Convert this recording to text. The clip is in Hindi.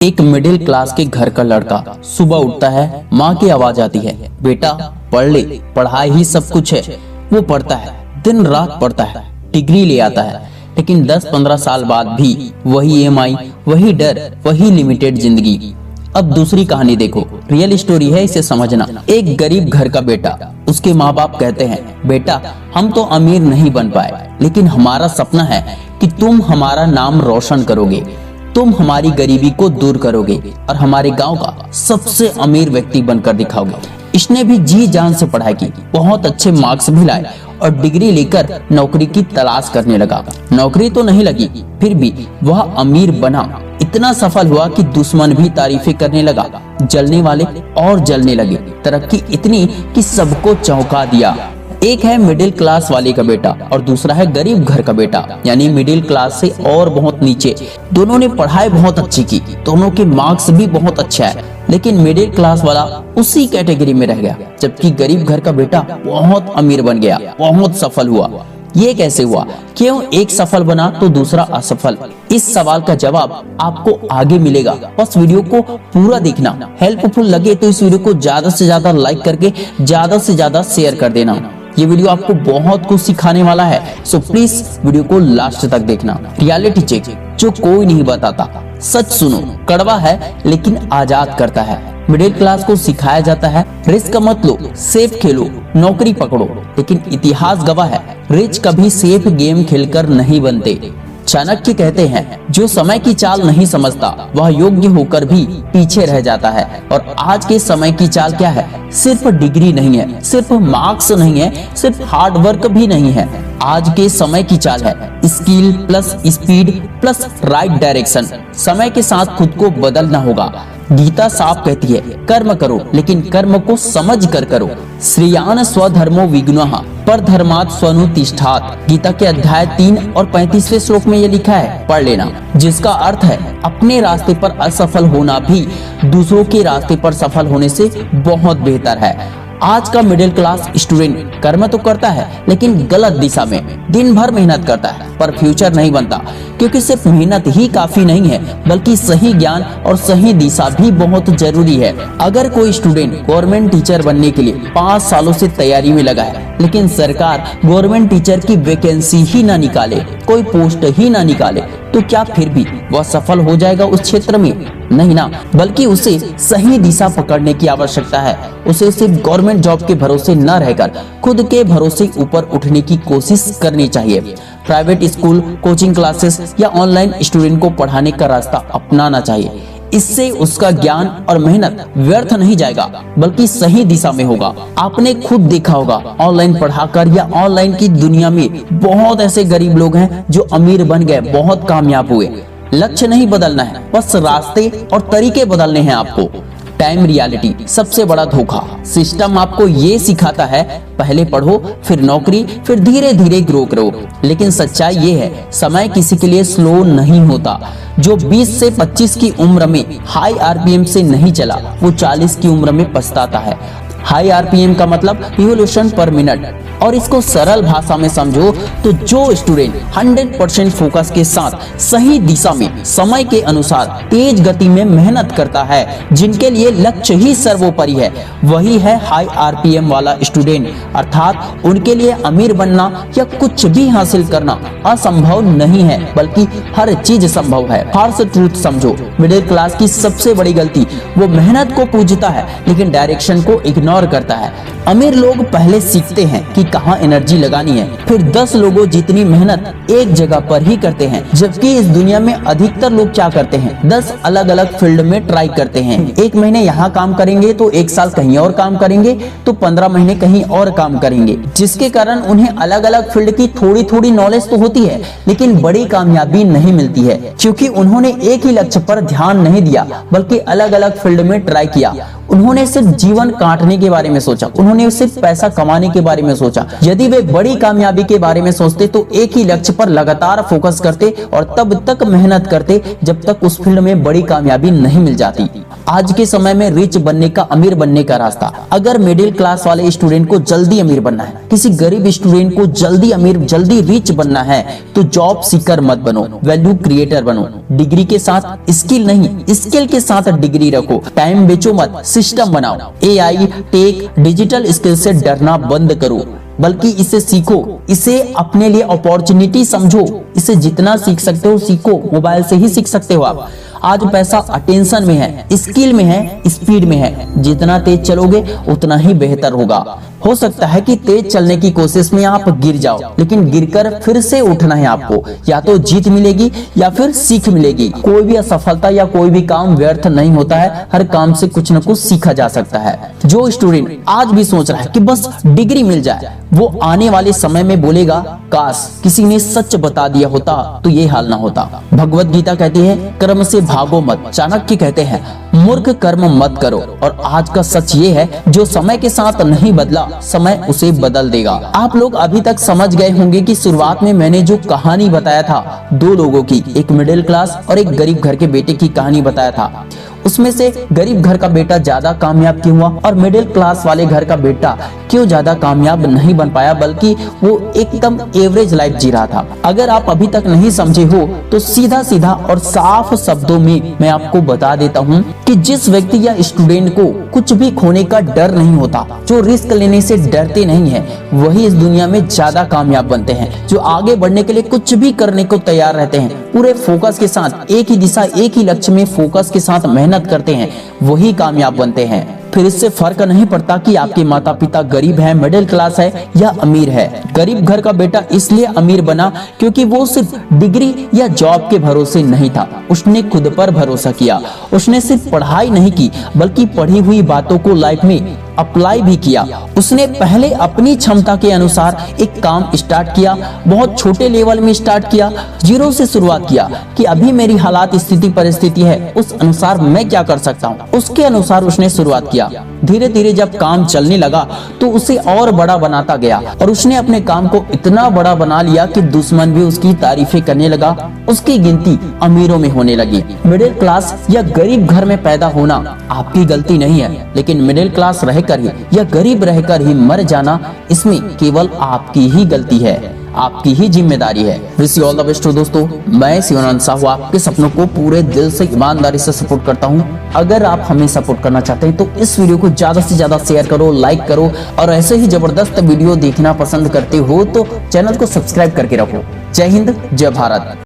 एक मिडिल क्लास के घर का लड़का सुबह उठता है, माँ की आवाज आती है, बेटा पढ़ ले, पढ़ाई ही सब कुछ है। वो पढ़ता है, दिन रात पढ़ता है, डिग्री ले आता है, लेकिन 10-15 साल बाद भी वही EMI, वही डर, वही लिमिटेड जिंदगी। अब दूसरी कहानी देखो, रियल स्टोरी है, इसे समझना। एक गरीब घर का बेटा, उसके माँ बाप कहते हैं, बेटा हम तो अमीर नहीं बन पाए, लेकिन हमारा सपना है कि तुम हमारा नाम रोशन करोगे, तुम हमारी गरीबी को दूर करोगे और हमारे गांव का सबसे अमीर व्यक्ति बनकर दिखाओगे। इसने भी जी जान से पढ़ाई की, बहुत अच्छे मार्क्स भी लाए और डिग्री लेकर नौकरी की तलाश करने लगा। नौकरी तो नहीं लगी, फिर भी वह अमीर बना। इतना सफल हुआ कि दुश्मन भी तारीफें करने लगा, जलने वाले और जलने लगे। तरक्की इतनी कि सबको चौंका दिया। एक है मिडिल क्लास वाले का बेटा और दूसरा है गरीब घर का बेटा, यानी मिडिल क्लास से और बहुत नीचे। दोनों ने पढ़ाई बहुत अच्छी की, दोनों के मार्क्स भी बहुत अच्छे है, लेकिन मिडिल क्लास वाला उसी कैटेगरी में रह गया, जबकि गरीब घर का बेटा बहुत अमीर बन गया, बहुत सफल हुआ। ये कैसे हुआ? क्यों एक सफल बना तो दूसरा असफल? इस सवाल का जवाब आपको आगे मिलेगा, बस वीडियो को पूरा देखना। हेल्पफुल लगे तो इस वीडियो को ज्यादा से ज्यादा लाइक करके ज्यादा से ज्यादा शेयर कर देना। ये वीडियो आपको बहुत कुछ सिखाने वाला है, सो प्लीज वीडियो को लास्ट तक देखना। रियलिटी चेक जो कोई नहीं बताता, सच सुनो, कड़वा है लेकिन आजाद करता है। मिडिल क्लास को सिखाया जाता है, रिस्क मत लो, सेफ खेलो, नौकरी पकड़ो, लेकिन इतिहास गवाह है, रिच कभी सेफ गेम खेलकर नहीं बनते। चाणक्य कहते हैं, जो समय की चाल नहीं समझता वह योग्य होकर भी पीछे रह जाता है। और आज के समय की चाल क्या है? सिर्फ डिग्री नहीं है, सिर्फ मार्क्स नहीं है, सिर्फ हार्ड वर्क भी नहीं है। आज के समय की चाल है skill plus speed plus right direction. समय के साथ खुद को बदलना होगा। गीता साफ कहती है, कर्म करो लेकिन कर्म को समझ कर करो। श्रेयान स्वधर्मो विगुणः परधर्मात् स्वनुतिष्ठात्। गीता के अध्याय 3 और 35वें श्लोक में ये लिखा है, पढ़ लेना, जिसका अर्थ है अपने रास्ते पर असफल होना भी दूसरों के रास्ते पर सफल होने से बहुत बेहतर है। आज का मिडिल क्लास स्टूडेंट कर्म तो करता है लेकिन गलत दिशा में, दिन भर मेहनत करता है पर फ्यूचर नहीं बनता, क्योंकि सिर्फ मेहनत ही काफी नहीं है, बल्कि सही ज्ञान और सही दिशा भी बहुत जरूरी है। अगर कोई स्टूडेंट गवर्नमेंट टीचर बनने के लिए 5 सालों से तैयारी में लगा है, लेकिन सरकार गवर्नमेंट टीचर की वैकेंसी ही ना निकाले, कोई पोस्ट ही ना निकाले, तो क्या फिर भी वह सफल हो जाएगा उस क्षेत्र में? नहीं ना, बल्कि उसे सही दिशा पकड़ने की आवश्यकता है। उसे सिर्फ गवर्नमेंट जॉब के भरोसे न रहकर खुद के भरोसे ऊपर उठने की कोशिश करनी चाहिए। प्राइवेट स्कूल, कोचिंग क्लासेस या ऑनलाइन स्टूडेंट को पढ़ाने का रास्ता अपनाना चाहिए। इससे उसका ज्ञान और मेहनत व्यर्थ नहीं जाएगा, बल्कि सही दिशा में होगा। आपने खुद देखा होगा, ऑनलाइन पढ़ाकर या ऑनलाइन की दुनिया में बहुत ऐसे गरीब लोग हैं जो अमीर बन गए, बहुत कामयाब हुए। लक्ष्य नहीं बदलना है, बस रास्ते और तरीके बदलने हैं आपको। टाइम रियलिटी सबसे बड़ा धोखा। सिस्टम आपको ये सिखाता है, पहले पढ़ो, फिर नौकरी, फिर धीरे धीरे ग्रो करो, लेकिन सच्चाई ये है, समय किसी के लिए स्लो नहीं होता। जो 20 से 25 की उम्र में हाई RPM से नहीं चला, वो 40 की उम्र में पछताता है। हाई RPM का मतलब रिवॉल्यूशन पर मिनट, और इसको सरल भाषा में समझो तो जो स्टूडेंट 100% फोकस के साथ सही दिशा में समय के अनुसार तेज गति में मेहनत करता है, जिनके लिए लक्ष्य ही सर्वोपरि है, वही है हाई RPM वाला स्टूडेंट। अर्थात उनके लिए अमीर बनना या कुछ भी हासिल करना असंभव नहीं है, बल्कि हर चीज संभव है। हार्श ट्रूथ समझो, मिडिल क्लास की सबसे बड़ी गलती, वो मेहनत को पूजता है लेकिन डायरेक्शन को इग्नोर करता है। अमीर लोग पहले सीखते हैं कि कहाँ एनर्जी लगानी है, फिर 10 लोगों जितनी मेहनत एक जगह पर ही करते हैं, जबकि इस दुनिया में अधिकतर लोग क्या करते हैं, 10 अलग अलग फील्ड में ट्राई करते हैं। 1 महीने यहाँ काम करेंगे तो 1 साल कहीं और काम करेंगे, तो 15 महीने कहीं और काम करेंगे, जिसके कारण उन्हें अलग अलग फील्ड की थोड़ी थोड़ी नॉलेज तो होती है, लेकिन बड़ी कामयाबी नहीं मिलती है, क्योंकि उन्होंने एक ही लक्ष्य पर ध्यान नहीं दिया, बल्कि अलग अलग फील्ड में ट्राई किया। उन्होंने सिर्फ जीवन काटने के बारे में सोचा, उन्होंने सिर्फ पैसा कमाने के बारे में सोचा। यदि वे बड़ी कामयाबी के बारे में सोचते तो एक ही लक्ष्य पर लगातार फोकस करते और तब तक मेहनत करते जब तक उस फील्ड में बड़ी कामयाबी नहीं मिल जाती। आज के समय में रिच बनने का, अमीर बनने का रास्ता, अगर मिडिल क्लास वाले स्टूडेंट को जल्दी अमीर बनना है, किसी गरीब स्टूडेंट को जल्दी अमीर, जल्दी रिच बनना है, तो जॉब सीकर मत बनो, वैल्यू क्रिएटर बनो। डिग्री के साथ स्किल नहीं, स्किल के साथ डिग्री रखो। टाइम बेचो मत, सिस्टम बनाओ। एआई, टेक, डिजिटल स्किल से डरना बंद करो, बल्कि इसे सीखो, इसे अपने लिए अपॉर्चुनिटी समझो। इसे जितना सीख सकते हो सीखो, मोबाइल से ही सीख सकते हो आप। आज पैसा अटेंशन में है, स्किल में है, स्पीड में है। जितना तेज चलोगे उतना ही बेहतर होगा। हो सकता है कि तेज चलने की कोशिश में आप गिर जाओ, लेकिन गिरकर फिर से उठना है आपको। या तो जीत मिलेगी या फिर सीख मिलेगी। कोई भी असफलता या कोई भी काम व्यर्थ नहीं होता है, हर काम से कुछ न कुछ सीखा जा सकता है। जो स्टूडेंट आज भी सोच रहा है कि बस डिग्री मिल जाए, वो आने वाले समय में बोलेगा, काश किसी ने सच बता दिया होता तो ये हाल ना होता। भगवत गीता कहती है, कर्म से भागो मत। चाणक्य कहते हैं, मूर्ख कर्म मत करो। और आज का सच ये है, जो समय के साथ नहीं बदला, समय उसे बदल देगा। आप लोग अभी तक समझ गए होंगे कि शुरुआत में मैंने जो कहानी बताया था, दो लोगों की, एक मिडिल क्लास और एक गरीब घर के बेटे की कहानी बताया था। उसमें से गरीब घर का बेटा ज्यादा कामयाब क्यों हुआ और मिडिल क्लास वाले घर का बेटा क्यों ज्यादा कामयाब नहीं बन पाया, बल्कि वो एकदम एवरेज लाइफ जी रहा था। अगर आप अभी तक नहीं समझे हो तो सीधा सीधा और साफ शब्दों में मैं आपको बता देता हूँ कि जिस व्यक्ति या स्टूडेंट को कुछ भी खोने का डर नहीं होता, जो रिस्क लेने से डरते नहीं है, वही इस दुनिया में ज्यादा कामयाब बनते हैं। जो आगे बढ़ने के लिए कुछ भी करने को तैयार रहते हैं, पूरे फोकस के साथ, एक ही दिशा, एक ही लक्ष्य में फोकस के साथ मेहनत करते हैं, वही कामयाब बनते हैं। फिर इससे फर्क नहीं पड़ता कि आपके माता पिता गरीब है, मिडिल क्लास है या अमीर है। गरीब घर का बेटा इसलिए अमीर बना क्योंकि वो सिर्फ डिग्री या जॉब के भरोसे नहीं था, उसने खुद पर भरोसा किया। उसने सिर्फ पढ़ाई नहीं की, बल्कि पढ़ी हुई बातों को लाइफ में अप्लाई भी किया। उसने पहले अपनी क्षमता के अनुसार एक काम स्टार्ट किया, बहुत छोटे लेवल में स्टार्ट किया, जीरो से शुरुआत किया कि अभी मेरी हालात, स्थिति, परिस्थिति है, उस अनुसार मैं क्या कर सकता हूँ, उसके अनुसार उसने शुरुआत किया। धीरे धीरे जब काम चलने लगा तो उसे और बड़ा बनाता गया और उसने अपने काम को इतना बड़ा बना लिया कि दुश्मन भी उसकी तारीफें करने लगा। उसकी गिनती अमीरों में होने लगी। मिडिल क्लास या गरीब घर में पैदा होना आपकी गलती नहीं है, लेकिन मिडिल क्लास रहकर ही या गरीब रहकर ही मर जाना, इसमें केवल आपकी ही गलती है, आपकी ही जिम्मेदारी है। Wish you all the best दोस्तों। मैं शिवानंद साहू आपके सपनों को पूरे दिल से, ईमानदारी से सपोर्ट करता हूं। अगर आप हमें सपोर्ट करना चाहते हैं तो इस वीडियो को ज्यादा से ज्यादा शेयर करो, लाइक करो, और ऐसे ही जबरदस्त वीडियो देखना पसंद करते हो तो चैनल को सब्सक्राइब करके रखो। जय हिंद, जय भारत।